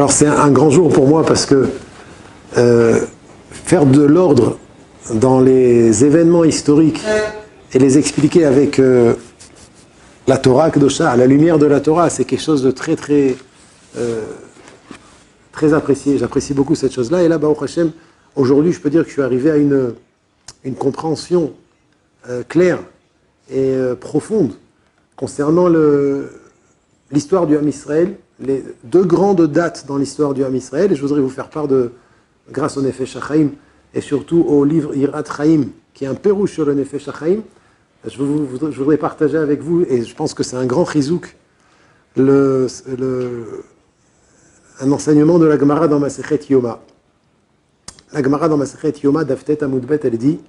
Alors c'est un grand jour pour moi parce que faire de l'ordre dans les événements historiques et les expliquer avec la Torah Kedosha, à la lumière de la Torah, c'est quelque chose de très apprécié. J'apprécie beaucoup cette chose-là. Et là, Baruch Hashem, aujourd'hui, je peux dire que je suis arrivé à une compréhension claire et profonde concernant l'histoire du Ham Israël, les deux grandes dates dans l'histoire du Ham Israël. Et je voudrais vous faire part grâce au Nefesh HaChaim et surtout au livre Yirat Chaim, qui est un pérouche sur le Nefesh HaChaim. Je voudrais partager avec vous, et je pense que c'est un grand chizouk, un enseignement de la Gemara dans Masechet Yoma. La Gemara dans Masechet Yoma, Daftet Amudbet, elle dit,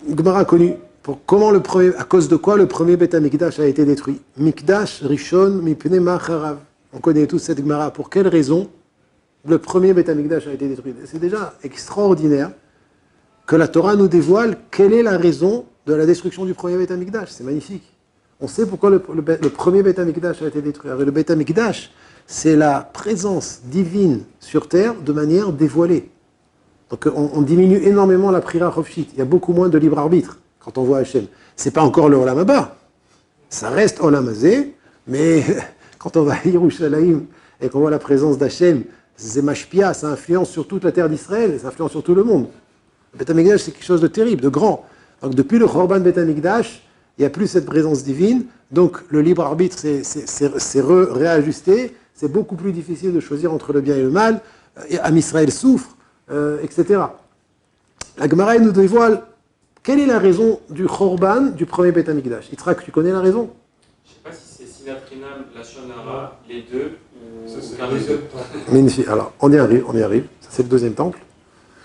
Gemara connue, à cause de quoi le premier Beth HaMikdash a été détruit. Mikdash Rishon Mipnei Macharav. On connaît tous cette Gemara. Pour quelle raison le premier Beth HaMikdash a été détruit? C'est déjà extraordinaire que la Torah nous dévoile quelle est la raison de la destruction du premier Beth HaMikdash. C'est magnifique. On sait pourquoi le premier Beth HaMikdash a été détruit. Le Beth HaMikdash, c'est la présence divine sur terre de manière dévoilée. Donc on diminue énormément la Prira Chofshit. Il y a beaucoup moins de libre arbitre quand on voit Hachem. C'est pas encore le Olam Haba. Ça reste Olam Hazé, mais quand on va à Yerushalayim et qu'on voit la présence d'Hachem, c'est mashpia, ça influence sur toute la terre d'Israël, ça influence sur tout le monde. Le Beth HaMikdash, c'est quelque chose de terrible, de grand. Donc depuis le Chorban Beth HaMikdash, il n'y a plus cette présence divine, donc le libre arbitre c'est réajusté, c'est beaucoup plus difficile de choisir entre le bien et le mal, Ham Israël souffre, etc. La Gemara nous dévoile quelle est la raison du Chorban du premier Beth HaMikdash. Yitzhak, tu connais la raison? Je ne sais pas si c'est Sinatrinam, Lashon Hara, les deux, ou ça, c'est aucun le des deuxième deux. temple. Magnifique. Alors, on y arrive. Ça, c'est le deuxième temple.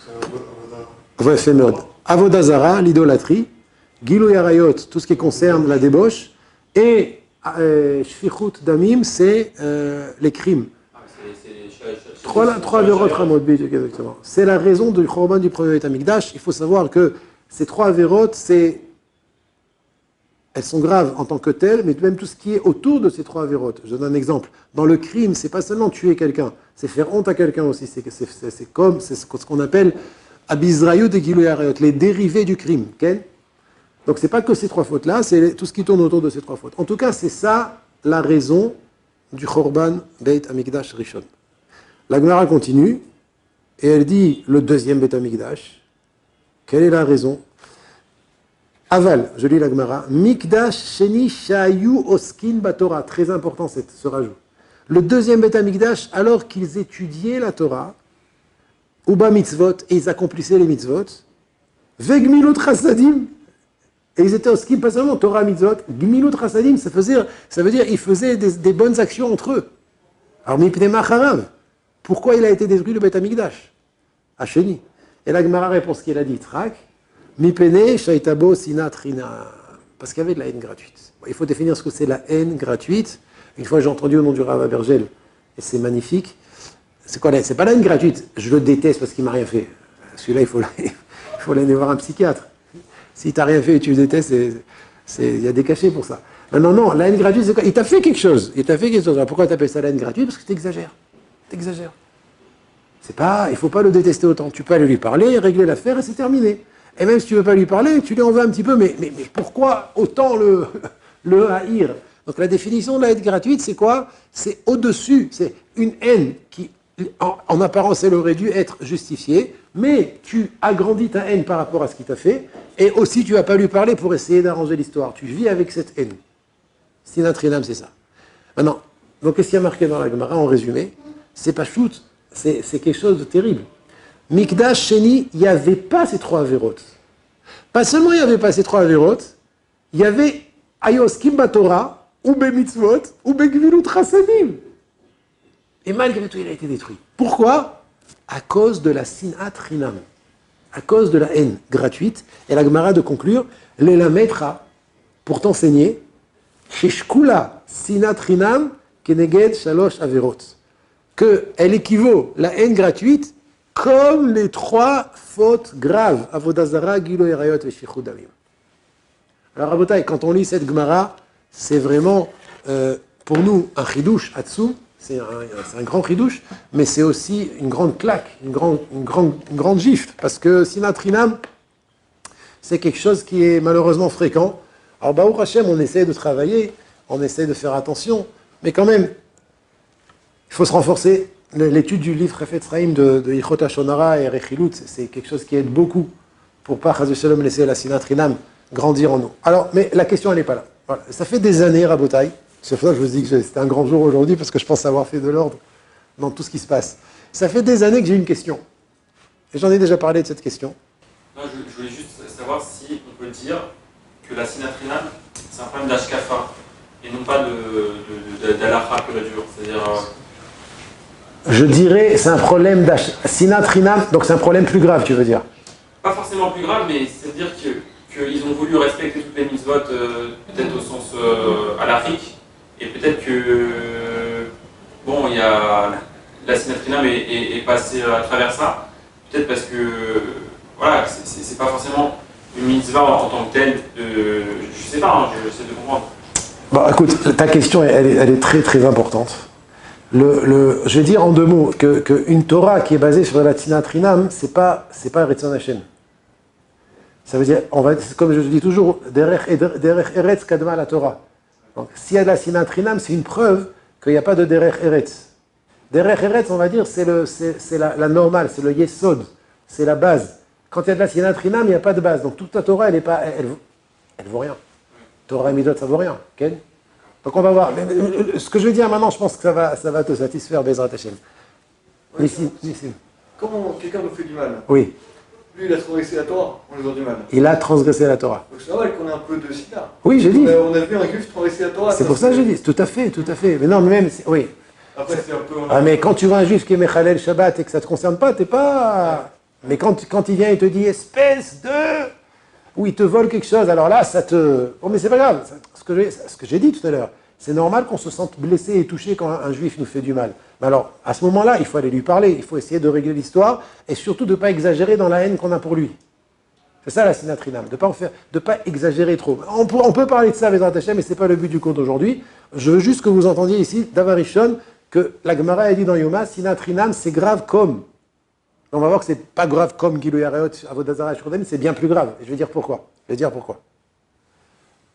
C'est un Ouais, fait mode. Avodazara, l'idolâtrie, Gilou Yarayot, tout ce qui concerne la débauche, et Shfichut Damim, c'est les crimes. Ah, c'est Trois verot Ramot, exactement. C'est la raison du Chorban du premier Beth HaMikdash. Il faut savoir que ces trois verot, elles sont graves en tant que telles, mais même tout ce qui est autour de ces trois verot. Je donne un exemple. Dans le crime, c'est pas seulement tuer quelqu'un, c'est faire honte à quelqu'un aussi. C'est ce qu'on appelle Abizrayu de Gilou Yarayot, les dérivés du crime. Okay? Donc c'est pas que ces trois fautes-là, c'est tout ce qui tourne autour de ces trois fautes. En tout cas, c'est ça la raison du Chorban Beit HaMikdash Rishon. La Gemara continue, et elle dit le deuxième Beit HaMikdash. Quelle est la raison? Aval, je lis la Gemara. Mikdash Sheni Shayu Oskin Batorah. Très important ce rajout. Le deuxième Beit HaMikdash, alors qu'ils étudiaient la Torah, Uba mitzvot, et ils accomplissaient les mitzvot, Vegmilut Chassadim, et ils étaient Oskin, pas seulement Torah mitzvot, Gmilut Chassadim, ça veut dire ils faisaient des bonnes actions entre eux. Alors, Mipnei Macharav, pourquoi il a été détruit le Beit HaMikdash? Hacheni. Et la Gemara répond ce qu'il a dit, Trak, Mipene Shaitabo Sinatrina. Parce qu'il y avait de la haine gratuite. Bon, il faut définir ce que c'est la haine gratuite. Une fois, j'ai entendu au nom du Rav Abergel, et c'est magnifique. C'est quoi la haine? C'est pas la haine gratuite. Je le déteste parce qu'il m'a rien fait. Celui-là, il faut aller voir un psychiatre. Si t'as rien fait et tu le détestes, il y a des cachets pour ça. Non, la haine gratuite, c'est quoi? Il t'a fait quelque chose. Alors, pourquoi tu appelles ça la haine gratuite? Parce que t'exagères. Il ne faut pas le détester autant. Tu peux aller lui parler, régler l'affaire et c'est terminé. Et même si tu ne veux pas lui parler, tu lui en veux un petit peu, mais pourquoi autant le haïr? Donc la définition de la haine gratuite, c'est quoi? C'est au-dessus, c'est une haine qui, en apparence, elle aurait dû être justifiée, mais tu agrandis ta haine par rapport à ce qu'il t'a fait, et aussi tu ne vas pas lui parler pour essayer d'arranger l'histoire. Tu vis avec cette haine. Sinatrinam, c'est ça. Maintenant, donc qu'est-ce qu'il y a marqué dans la Gemara en résumé? C'est pas shoot. C'est quelque chose de terrible. Mikdash Sheni, il n'y avait pas ces trois avérotes. Pas seulement il n'y avait pas ces trois avérotes, il y avait Ayoskim Batorah, ou Bemitzvot, ou Begvilut Chassadim. Et malgré tout, il a été détruit. Pourquoi? À cause de la Sinat Rinam. À cause de la haine gratuite. Et la Gemara de conclure, L'Elametra, pour t'enseigner, Sheshkula Sinat Rinam, Keneged Shalosh Averot. Qu'elle équivaut, la haine gratuite, comme les trois fautes graves. Avodazara, Gilo Yarayot et Shfichut Damim. Alors, Rabotai, quand on lit cette Gemara, c'est vraiment, pour nous, un chidouche, Hatsu, c'est un grand ridouche, mais c'est aussi une grande claque, une grande gifle, parce que Sinat Rinam, c'est quelque chose qui est malheureusement fréquent. Alors, Baruch Hashem, on essaie de travailler, on essaie de faire attention, mais quand même, il faut se renforcer. L'étude du livre Refetz Chaim de Yichot HaShonara et Rechilut, c'est quelque chose qui aide beaucoup pour pas, Chas v'Shalom, laisser la Sinat Rinam grandir en nous. Alors, mais la question, elle n'est pas là. Voilà. Ça fait des années, Rabotai. C'est pour ça que je vous dis que c'était un grand jour aujourd'hui, parce que je pense avoir fait de l'ordre dans tout ce qui se passe. Ça fait des années que j'ai une question. Et j'en ai déjà parlé de cette question. Non, je voulais juste savoir si on peut dire que la Sinat Rinam, c'est un problème d'Ashkafa, et non pas d'Alacha pur et dur. C'est-à-dire... Je dirais, c'est un problème Sinat Rinam, donc c'est un problème plus grave, tu veux dire? Pas forcément plus grave, mais c'est-à-dire qu'ils ont voulu respecter toutes les mitzvot, peut-être au sens halachique, et peut-être que, bon, il y a la Sinat Rinam est passée à travers ça, peut-être parce que, voilà, c'est pas forcément une mitzvah en tant que telle, je sais pas, hein, j'essaie de comprendre. Bon, écoute, ta question, elle est très très importante. Je vais dire en deux mots qu'une Torah qui est basée sur la Sinat Rinam, c'est pas Retzon Hashem. Ça veut dire, comme je dis toujours, Derech Eretz Kadma la Torah. Donc, s'il y a de la Sinat Rinam, c'est une preuve qu'il n'y a pas de Derech Eretz. Derech Eretz, on va dire, c'est la normale, c'est le Yesod, c'est la base. Quand il y a de la Sinat Rinam, il n'y a pas de base. Donc toute la Torah, elle vaut rien. Torah et Midot, ça vaut rien. Okay? Donc on va voir. Ce que je vais dire maintenant, je pense que ça va te satisfaire, Bezrat Hashem. Oui, Ici. Quand quelqu'un nous fait du mal, Oui. lui il a transgressé la Torah, on lui fait du mal. Il a transgressé la Torah. Donc c'est normal qu'on ait un peu de sida. Oui, j'ai dit. On a vu un juif transgresser la Torah. C'est pour ça que j'ai dit. Tout à fait. Mais non, mais même, oui. Après c'est un peu... Mais quand tu vois un juif qui est Mechalel Shabbat et que ça ne te concerne pas, t'es pas... Mais quand il vient et te dit, espèce de... Ou il te vole quelque chose, alors là, ça te... Bon, mais c'est pas grave. Ce que j'ai dit tout à l'heure, c'est normal qu'on se sente blessé et touché quand un juif nous fait du mal. Mais alors, à ce moment-là, il faut aller lui parler, il faut essayer de régler l'histoire, et surtout de ne pas exagérer dans la haine qu'on a pour lui. C'est ça la Sinat Rinam, de ne pas exagérer trop. On peut parler de ça avec Hashem, mais ce n'est pas le but du cours d'aujourd'hui. Je veux juste que vous entendiez ici, Davarishon, que la Gemara a dit dans Yoma, Sinat Rinam, c'est grave comme... On va voir que c'est pas grave comme Gilou Yareot, Avodazara, Shurdem, c'est bien plus grave. Et je vais dire pourquoi.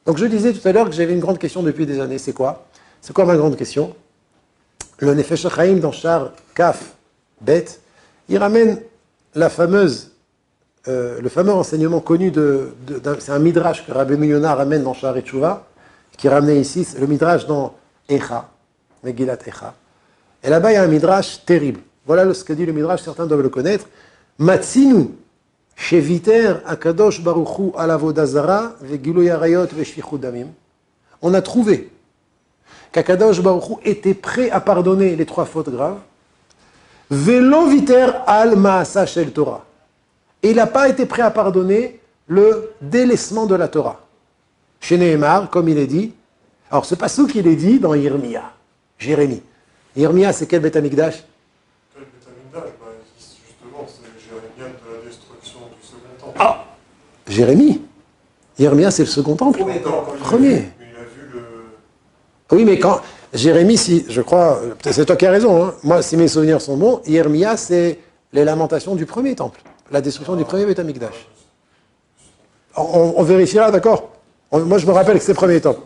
Donc je disais tout à l'heure que j'avais une grande question depuis des années. C'est quoi ma grande question? Le Nefesh HaChaim dans Shar Kaf Bet, il ramène le fameux enseignement connu c'est un midrash que Rabbeinu Yonah ramène dans Shar Teshuvah, qui est ramené ici, le midrash dans Echa, Megillat Echa. Et là-bas, il y a un midrash terrible. Voilà ce que dit le midrash, certains doivent le connaître. Matzinu, sheviter akadosh baruchu al avodazara vegiloy arayot veshfichut damim. On a trouvé qu'Akadosh Baruch Hu était prêt à pardonner les 3 fautes graves. Velo viter al maasa shel Torah. Et il n'a pas été prêt à pardonner le délaissement de la Torah. Chez Nehemar, comme il est dit. Alors ce passage qu'il est dit dans Yirmiya, Jérémie. Yirmiya, c'est quel Beth Amikdash? Justement, c'est Jérémie de la destruction du second temple. Ah, Jérémie. Yirmiya, c'est le second temple. Premier. Il a vu le... Oui, mais quand Jérémie, je crois, c'est toi qui as raison, hein. Moi, si mes souvenirs sont bons, Yirmiya, c'est les lamentations du premier temple, la destruction du premier Beth Amikdash. On vérifiera, d'accord? Moi, je me rappelle que c'est le premier temple.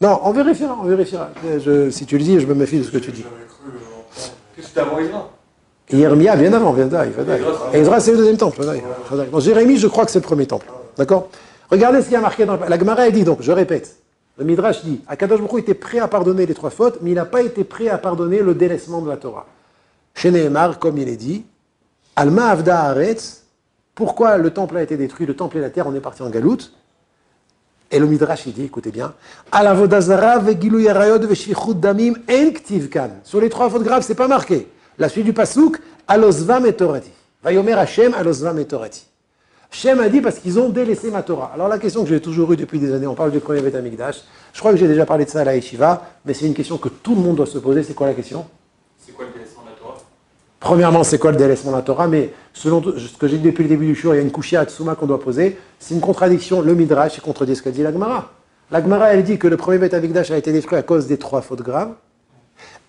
Non, on vérifiera. Si tu le dis, je me méfie de ce que tu dis. Qu'est-ce que c'était avant Ezra? Yirmiya, bien avant, Ezra, c'est le deuxième temple. Donc, Jérémie, je crois que c'est le premier temple. D'accord? Regardez ce qu'il y a marqué dans la Gemara, elle dit donc, je répète, le Midrash dit, Akadosh Baruch Hu était prêt à pardonner les 3 fautes, mais il n'a pas été prêt à pardonner le délaissement de la Torah. Chez Nehemar, comme il est dit, Alma Avda Haaretz, pourquoi le temple a été détruit, le temple et la terre, on est parti en galoute. Et le Midrash, il dit, écoutez bien, Al avodazara vegilu yarayot veshvichut damim en ktiv kan. Sur les 3 fautes graves, c'est pas marqué. La suite du pasuk, alozvam et torati. Vayomer Hashem alozvam et torati. Hashem a dit parce qu'ils ont délaissé ma Torah. Alors la question que j'ai toujours eue depuis des années, on parle du premier Beth Amikdash, je crois que j'ai déjà parlé de ça à la Yeshiva, mais c'est une question que tout le monde doit se poser. C'est quoi la question? C'est quoi le délaissement de la Torah? Premièrement, c'est quoi le délaissement de la Torah? Mais selon ce que j'ai dit depuis le début du jour, il y a une kushia Hatsuma qu'on doit poser. C'est une contradiction. Le Midrash contredit ce qu'a dit la Gemara. La Gemara, elle dit que le premier Beth Amikdash a été détruit à cause des 3 fautes graves.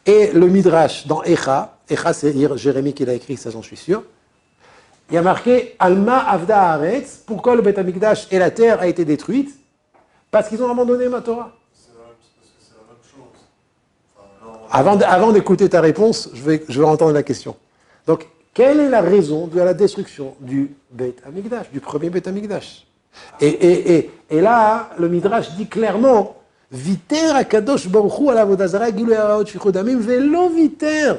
Et le Midrash, dans Echa c'est Jérémie qui l'a écrit, ça j'en suis sûr, il y a marqué Alma Avda Haaretz, pourquoi le Beth Amikdash et la terre a été détruite? Parce qu'ils ont abandonné ma Torah. Parce que c'est la même chose. Enfin, là, Avant d'écouter ta réponse, je vais entendre la question. Donc, quelle est la raison de la destruction du Beth Amikdash, du premier Beth Amikdash? Et là, le Midrash dit clairement Viter akadosh baruch hu ala avodah zara gilu haraot shichud damim velo viter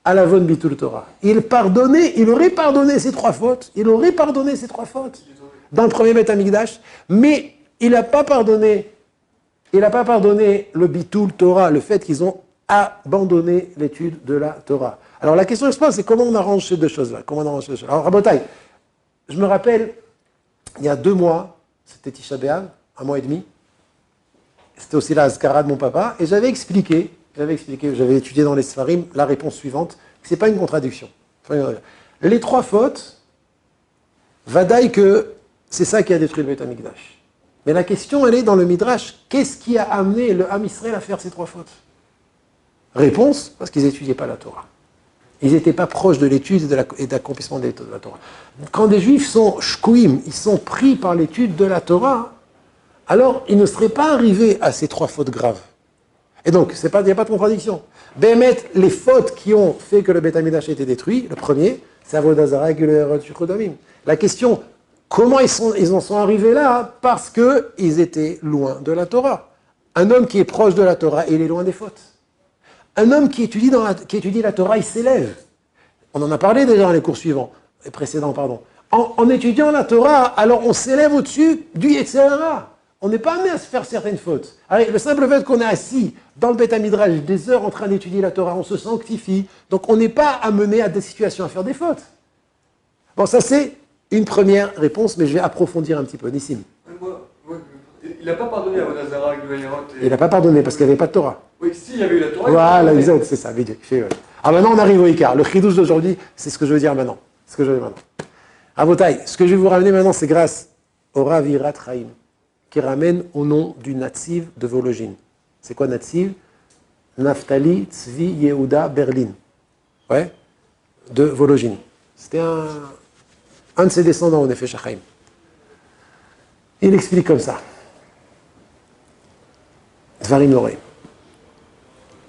ala von bitul Torah. Il aurait pardonné ces trois fautes. Il aurait pardonné ces trois fautes dans le premier Beth Amikdash, mais il n'a pas pardonné. Il n'a pas pardonné le bitul Torah, le fait qu'ils ont abandonné l'étude de la Torah. Alors la question que je pose, c'est comment on arrange ces deux choses-là? Alors Rabotai, je me rappelle, il y a 2 mois, c'était Tisha B'Av, 1 mois et demi, c'était aussi la Azkara de mon papa, et j'avais expliqué, j'avais étudié dans les Sfarim la réponse suivante, que ce n'est pas une contradiction. Les 3 fautes, vadaï que c'est ça qui a détruit le Beth Amikdash. Mais la question, elle est dans le Midrash, qu'est-ce qui a amené le Ham Israël à faire ces 3 fautes? Réponse, parce qu'ils n'étudiaient pas la Torah. Ils n'étaient pas proches de l'étude et de l'accomplissement de la Torah. Quand des Juifs sont shkouim, ils sont pris par l'étude de la Torah, alors ils ne seraient pas arrivés à ces 3 fautes graves. Et donc, il n'y a pas de contradiction. Bémet, les fautes qui ont fait que le Beth Amikdash a été détruit, le premier, c'est Avodah Zara, Gilui Arayot, Shichud Damim. La question, comment ils en sont arrivés là? Parce qu'ils étaient loin de la Torah. Un homme qui est proche de la Torah, il est loin des fautes. Un homme qui étudie la Torah, il s'élève. On en a parlé déjà dans les cours précédents. En étudiant la Torah, alors on s'élève au-dessus du Yetzirah. On n'est pas amené à se faire certaines fautes. Alors, le simple fait qu'on est assis dans le Beth Midrash des heures en train d'étudier la Torah, on se sanctifie. Donc on n'est pas amené à des situations à faire des fautes. Bon, ça c'est une première réponse, mais je vais approfondir un petit peu. Nissim. Il n'a pas pardonné à Avodah Zara, Gilui Arayot. Il n'a pas pardonné parce qu'il n'y avait pas de Torah. Oui, s'il y avait eu la Torah. Voilà, exact, c'est ça. Alors maintenant, on arrive au Icar. Le chidouche d'aujourd'hui, c'est ce que je veux dire maintenant. Rabotai, ce que je vais vous ramener maintenant, c'est grâce au Rav Yirat Chaim, qui ramène au nom du Natziv de Vologine. C'est quoi Natziv? Naftali Tzvi Yehuda Berlin. Ouais, de Vologine. C'était un de ses descendants au Nefesh HaChaim. Il explique comme ça. Dvarim Loré.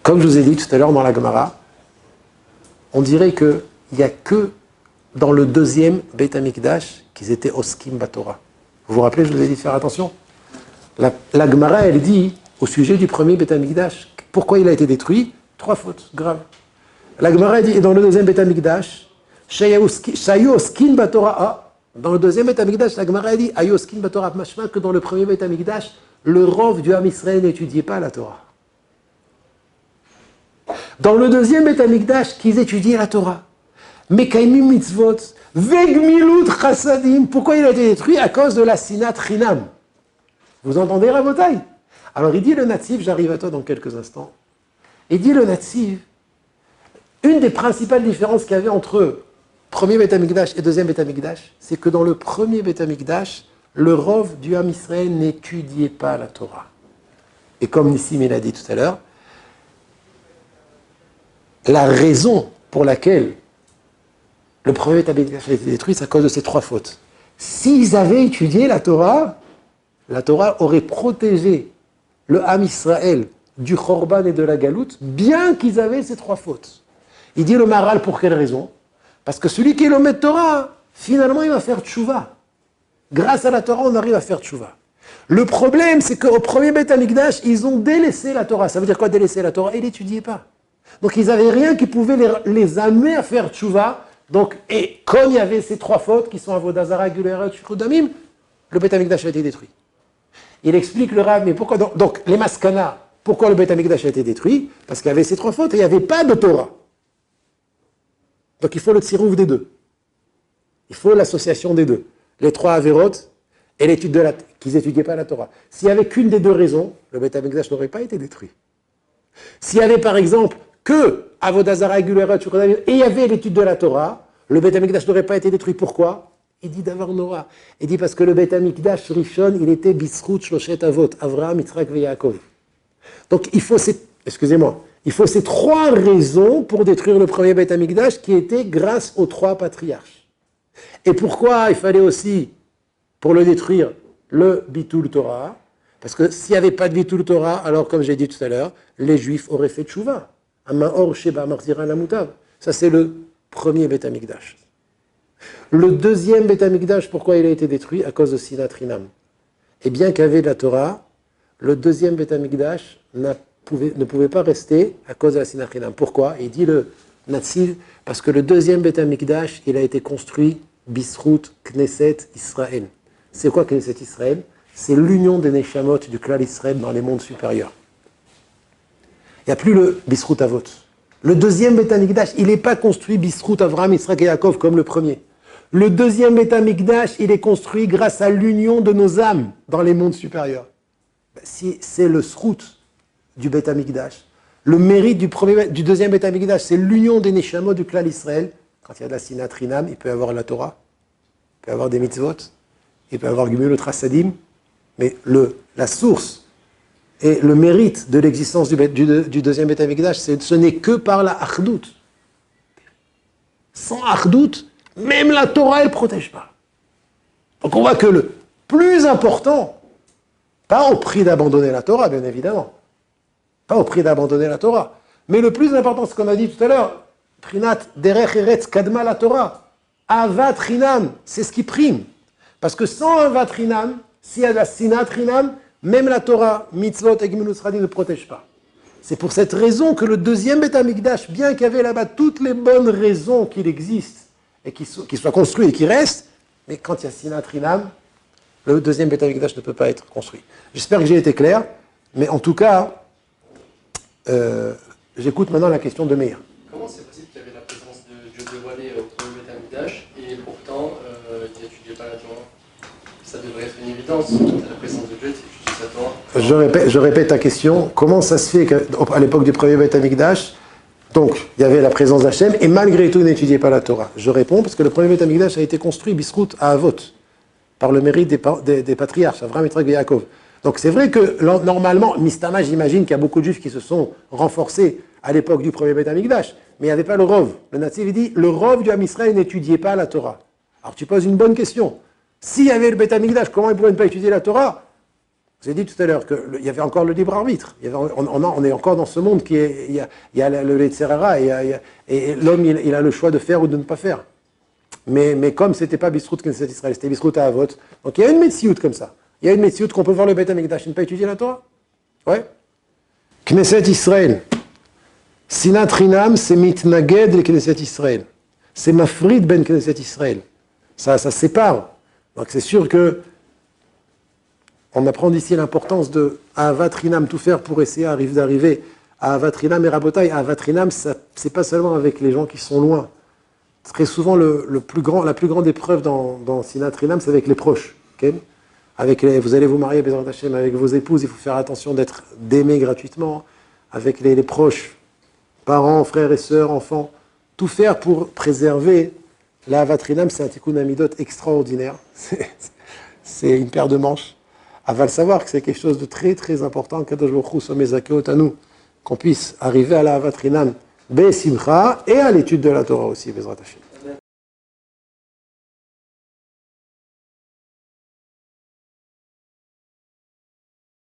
Comme je vous ai dit tout à l'heure dans la Gemara, on dirait qu'il n'y a que dans le deuxième Beit HaMikdash qu'ils étaient Oskim Batorah. Vous vous rappelez, je vous ai dit de faire attention. La Gemara, elle dit, au sujet du premier Beit HaMikdash, pourquoi il a été détruit? 3 fautes graves. La Gemara dit, et dans le deuxième Beit HaMikdash, Shayu Oskim Batorah. Dans le deuxième Beit HaMikdash, la Gemara dit, Ayu Oskim Batorah, machma, que dans le premier Beit HaMikdash, le rov du Ham Israël n'étudiait pas la Torah. Dans le deuxième Beit HaMikdash, qu'ils étudiaient la Torah. Mekaimim mitzvot, vegmilut chassadim. Pourquoi il a été détruit? À cause de la sinat chinam. Vous entendez, Rabotai? Alors il dit le Natziv, j'arrive à toi dans quelques instants. Il dit le Natziv, une des principales différences qu'il y avait entre premier Beit HaMikdash et deuxième Beit HaMikdash, c'est que dans le premier Beit HaMikdash, le rov du Ham Israël n'étudiait pas la Torah. Et comme Nissim l'a dit tout à l'heure, la raison pour laquelle le premier Beit HaMikdash a été détruit, c'est à cause de ces 3 fautes. S'ils avaient étudié la Torah aurait protégé le Ham Israël du Khorban et de la Galoute, bien qu'ils avaient ces 3 fautes. Il dit le Maharal pour quelle raison? Parce que celui qui est l'Omed Torah, finalement, il va faire tchouva. Grâce à la Torah, on arrive à faire tchouva. Le problème, c'est qu'au premier Beit HaMikdash, ils ont délaissé la Torah. Ça veut dire quoi, délaisser la Torah? Ils n'étudiaient pas. Donc, ils n'avaient rien qui pouvait les amener à faire tchouva. Donc, et comme il y avait ces 3 fautes qui sont Avodah Zara, Gilui Arayot, Shichud Damim, le Beit HaMikdash a été détruit. Il explique le Rav, mais pourquoi donc les Maskana, pourquoi le Beit HaMikdash a été détruit? Parce qu'il y avait ces 3 fautes et il n'y avait pas de Torah. Donc, il faut le tsirouf des deux. Il faut l'association des deux. Les 3 Averot et l'étude de qu'ils n'étudiaient pas la Torah. S'il n'y avait qu'une des 2 raisons, le Beit HaMikdash n'aurait pas été détruit. S'il y avait par exemple que Avodah Zara, Gilui Arayot, Shichud Damim, et il y avait l'étude de la Torah, le Beit HaMikdash n'aurait pas été détruit. Pourquoi? Il dit d'avoir Nora. Il dit parce que le Beit HaMikdash Rishon, il était Bisrout Shloshet Avot, Avraham, Yitzhak et Yaakov. Donc il faut Il faut ces 3 raisons pour détruire le premier Beth Amikdash qui était grâce aux 3 patriarches. Et pourquoi il fallait aussi, pour le détruire, le Bitul Torah? Parce que s'il n'y avait pas de Bitul Torah, alors comme j'ai dit tout à l'heure, les Juifs auraient fait tchouva. Amahor Sheba Marzira Lamutav. Ça c'est le premier Beth Amikdash. Le deuxième Beth Amikdash, pourquoi il a été détruit? À cause de Sinat Rinam. Et bien qu'il y avait de la Torah, le deuxième Beth Amikdash ne pouvait pas rester à cause de la Sinat Rinam. Pourquoi? Il dit le Natsil, parce que le deuxième Beth Amikdash, il a été construit Bisrout Knesset Israël. C'est quoi Knesset Israël? C'est l'union des Neshamot du clan Israël dans les mondes supérieurs. Il n'y a plus le Bisrout Avot. Le deuxième Beth Amikdash, il n'est pas construit Bisrout Avraham, Yitzhak et Yaakov comme le premier. Le deuxième Beth Amikdash, il est construit grâce à l'union de nos âmes dans les mondes supérieurs. Si c'est le Srout du Beth Amikdash, le mérite du deuxième Beth Amikdash, c'est l'union des Neshamot du clan Israël. Quand il y a de la Sinat Rinam, il peut y avoir la Torah, il peut y avoir des mitzvot, il peut y avoir Gmul Trasadim, mais la source et le mérite de l'existence du deuxième Beth Amikdash, ce n'est que par la Achdout. Sans Achdout, même la Torah, elle ne protège pas. Donc on voit que le plus important, pas au prix d'abandonner la Torah, bien évidemment, pas au prix d'abandonner la Torah, mais le plus important, ce qu'on a dit tout à l'heure, Prinat derech eretz kadma la Torah, Avat Rinam, c'est ce qui prime. Parce que sans Avat Rinam, s'il y a de la Sinat Rinam, même la Torah, Mitzvot et Gmilut Sradim ne protègent pas. C'est pour cette raison que le deuxième Beth Amikdash, bien qu'il y avait là-bas toutes les bonnes raisons qu'il existe, et qu'il soit construit et qu'il reste, mais quand il y a Sinat Rinam, le deuxième Beth Amikdash ne peut pas être construit. J'espère que j'ai été clair, mais en tout cas, j'écoute maintenant la question de Meir. Comment c'est possible qu'il y avait la présence de Dieu dévoilé au premier Beth Amikdash et pourtant il n'étudiait pas la Torah? Ça devrait être une évidence, la présence de Dieu, tu étudies la Torah. Je répète ta question. Comment ça se fait qu'à l'époque du premier Beth Amikdash, donc il y avait la présence d'Hachem et malgré tout il n'étudiait pas la Torah? Je réponds parce que le premier Beth Amikdash a été construit Bisrout à Avot par le mérite des patriarches, Avraham, Yitzhak et Yaakov. Donc c'est vrai que normalement, Mistama, j'imagine qu'il y a beaucoup de juifs qui se sont renforcés à l'époque du premier Beth Amikdash, mais il n'y avait pas le Rov. Le Nativ dit, le Rov du Ham Israël n'étudiait pas la Torah. Alors tu poses une bonne question. S'il y avait le Beth Amikdash, comment ils pourraient ne pas étudier la Torah? J'ai dit tout à l'heure qu'il y avait encore le libre arbitre. On est encore dans ce monde qui est, il y a le Yetzerara et l'homme il a le choix de faire ou de ne pas faire. Mais comme c'était pas Bisrout Knesset Israël, c'était Bisrout à Avot, donc il y a une Metsiout comme ça. Il y a une Metsiout qu'on peut voir le Beth Amikdash et ne pas étudier la Torah. Ouais. Knesset Israël. Sinat Rinam, c'est mitnaged le Knesset Israël. C'est mafrid ben Knesset Israël. Ça sépare. Donc c'est sûr que on apprend d'ici l'importance de Ahavat Rinam, tout faire pour essayer d'arriver à Ahavat Rinam et Rabotai. Ahavat Rinam, c'est pas seulement avec les gens qui sont loin. Très souvent, la plus grande épreuve dans Sinat Rinam, c'est avec les proches. Okay? Vous allez vous marier, Bezrat Hashem, avec vos épouses, il faut faire attention d'aimer gratuitement, avec les proches, parents, frères et sœurs, enfants, tout faire pour préserver la Ahavat Rinam, c'est un tikkun amidot extraordinaire. C'est une paire de manches. Va le savoir que c'est quelque chose de très très important, Kadosh Baruch Hu Somezakeo Tanu, qu'on puisse arriver à la Ahavat Rinam Besimcha et à l'étude de la Torah aussi, Bezrat Hashem.